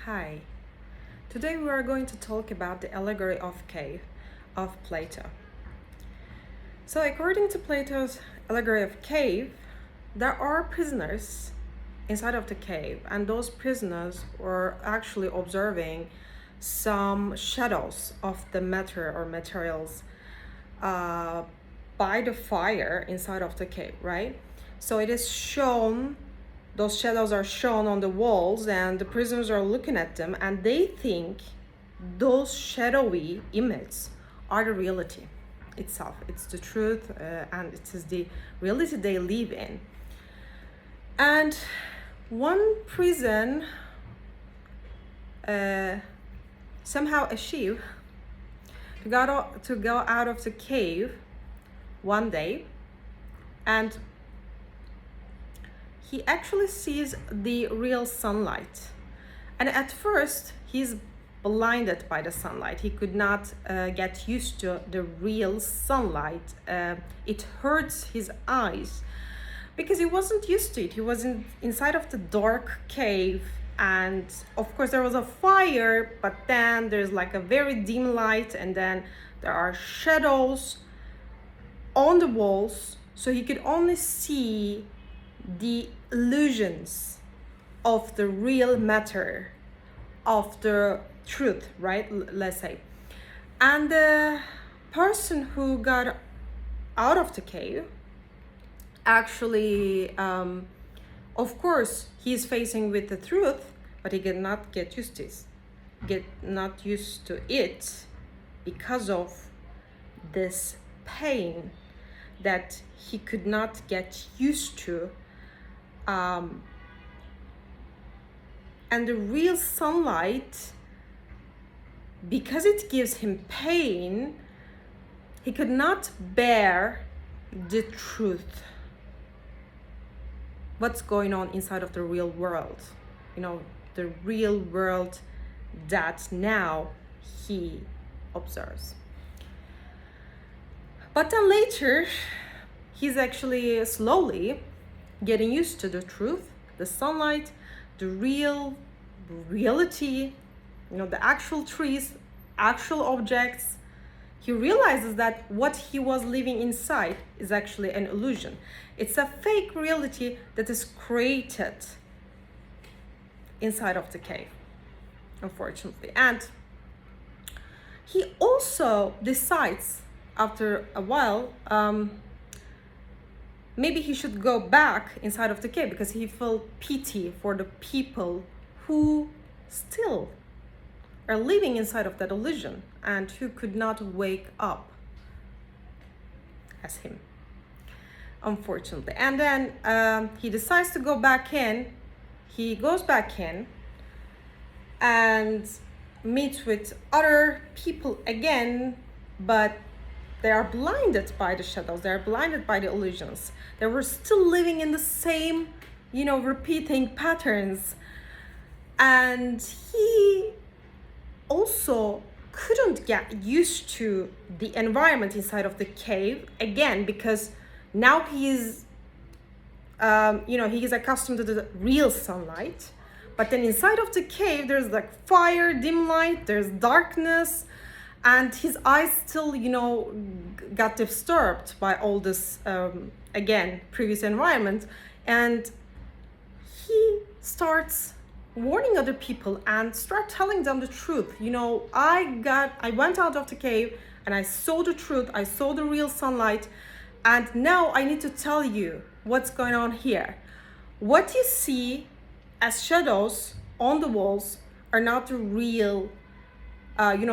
Hi. Today we are going to talk about the Allegory of Cave of Plato. So according to Plato's Allegory of Cave, there are prisoners inside of the cave, and those prisoners were actually observing some shadows of the matter or materials by the fire inside of the cave, right? So it is shown, those shadows are shown on the walls, and the prisoners are looking at them, and they think those shadowy images are the reality itself. It's the truth, and it is the reality they live in. And one prison somehow achieved to go out of the cave one day, and he actually sees the real sunlight. And at first he's blinded by the sunlight. He could not get used to the real sunlight. It hurts his eyes because he wasn't used to it. He was inside of the dark cave, and of course there was a fire, but then there's like a very dim light, and then there are shadows on the walls, so he could only see the illusions of the real matter, of the truth, right? Let's say. And the person who got out of the cave actually, of course, he's facing with the truth, but he cannot get used to it because of this pain that he could not get used to. And the real sunlight, because it gives him pain, he could not bear the truth. What's going on inside of the real world? The real world that now he observes. But then later, he's actually slowly getting used to the truth, the sunlight, the reality, the actual trees, actual objects. He realizes that what he was living inside is actually an illusion. It's a fake reality that is created inside of the cave, unfortunately. And he also decides after a while, maybe he should go back inside of the cave, because he felt pity for the people who still are living inside of that illusion and who could not wake up as him, unfortunately. And then he decides to go back in. He goes back in and meets with other people again, but they are blinded by the shadows. They are blinded by the illusions. They were still living in the same, repeating patterns. And he also couldn't get used to the environment inside of the cave again, because now he is accustomed to the real sunlight. But then inside of the cave, there's like fire, dim light, there's darkness, and his eyes still, got disturbed by all this, previous environment. And he starts warning other people and start telling them the truth. I went out of the cave and I saw the truth. I saw the real sunlight. And now I need to tell you what's going on here. What you see as shadows on the walls are not the real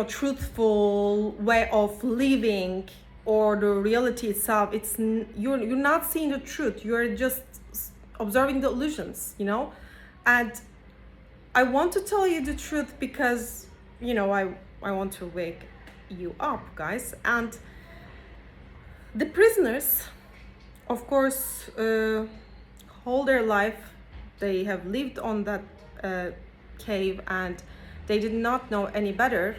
truthful way of living or the reality itself. You're not seeing the truth. You're just observing the illusions, And I want to tell you the truth because, I want to wake you up, guys. And the prisoners, of course, all their life, they have lived on that cave, and they did not know any better,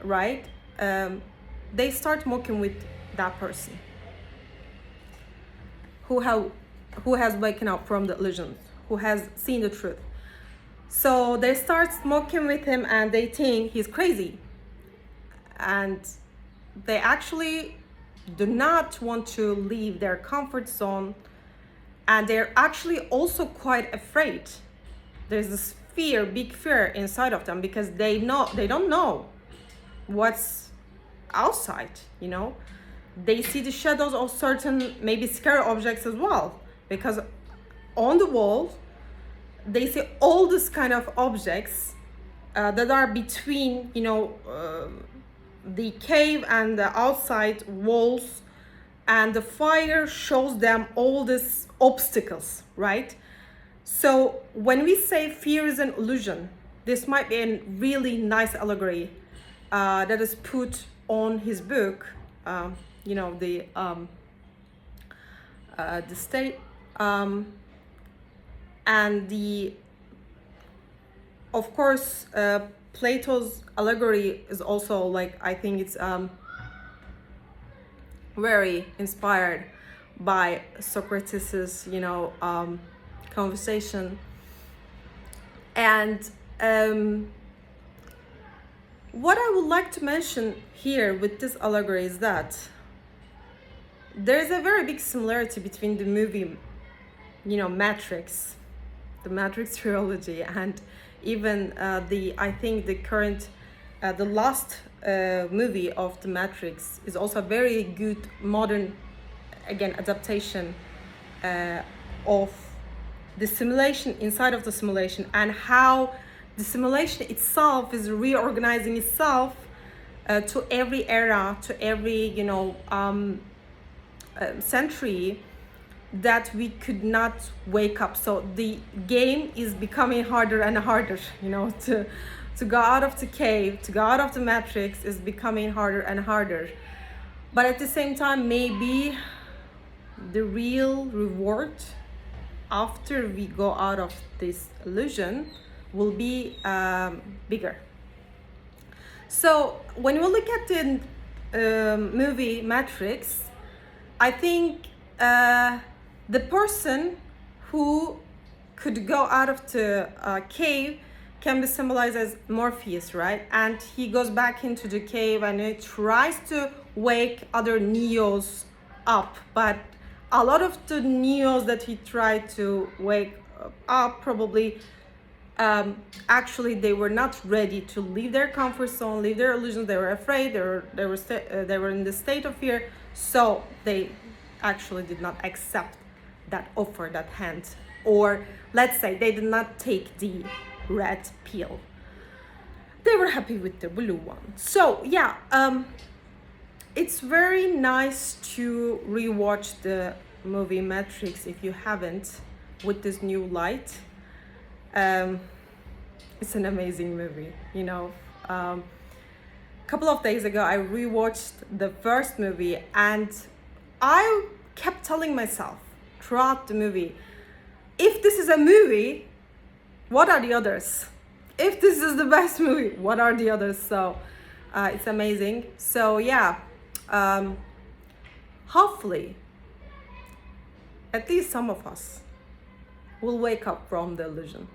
right? They start mocking with that person who has waken up from the illusions, who has seen the truth. So they start smoking with him and they think he's crazy. And they actually do not want to leave their comfort zone. And they're actually also quite afraid. There's this fear, big fear inside of them, because they don't know what's outside, you know. They see the shadows of certain maybe scary objects as well, because on the wall they see all this kind of objects that are between, you know, the cave and the outside walls, and the fire shows them all these obstacles, right? So when we say fear is an illusion, this might be a really nice allegory that is put on his book, you know, the state, and the, of course, Plato's allegory is also, like, I think it's very inspired by Socrates's, you know, conversation. And what I would like to mention here with this allegory is that there's a very big similarity between the movie, you know, Matrix, the Matrix trilogy, and even I think the current, the last movie of the Matrix is also a very good modern, again, adaptation of the simulation inside of the simulation, and how the simulation itself is reorganizing itself to every era, to every, you know, century, that we could not wake up. So the game is becoming harder and harder, you know, to go out of the cave, to go out of the matrix is becoming harder and harder. But at the same time, maybe the real reward after we go out of this illusion will be bigger. So when we look at the movie Matrix, I think the person who could go out of the cave can be symbolized as Morpheus, right? And he goes back into the cave and he tries to wake other Neos up. But a lot of the Neos that he tried to wake up probably actually they were not ready to leave their comfort zone, leave their illusions. They were afraid. They were in the state of fear. So they actually did not accept that offer, that hand, or let's say they did not take the red pill. They were happy with the blue one. So yeah, it's very nice to rewatch the movie Matrix if you haven't, with this new light. It's an amazing movie, you know. A couple of days ago I rewatched the first movie, and I kept telling myself throughout the movie, if this is a movie, what are the others? If this is the best movie, what are the others? So it's amazing. So yeah, hopefully at least some of us will wake up from the illusion.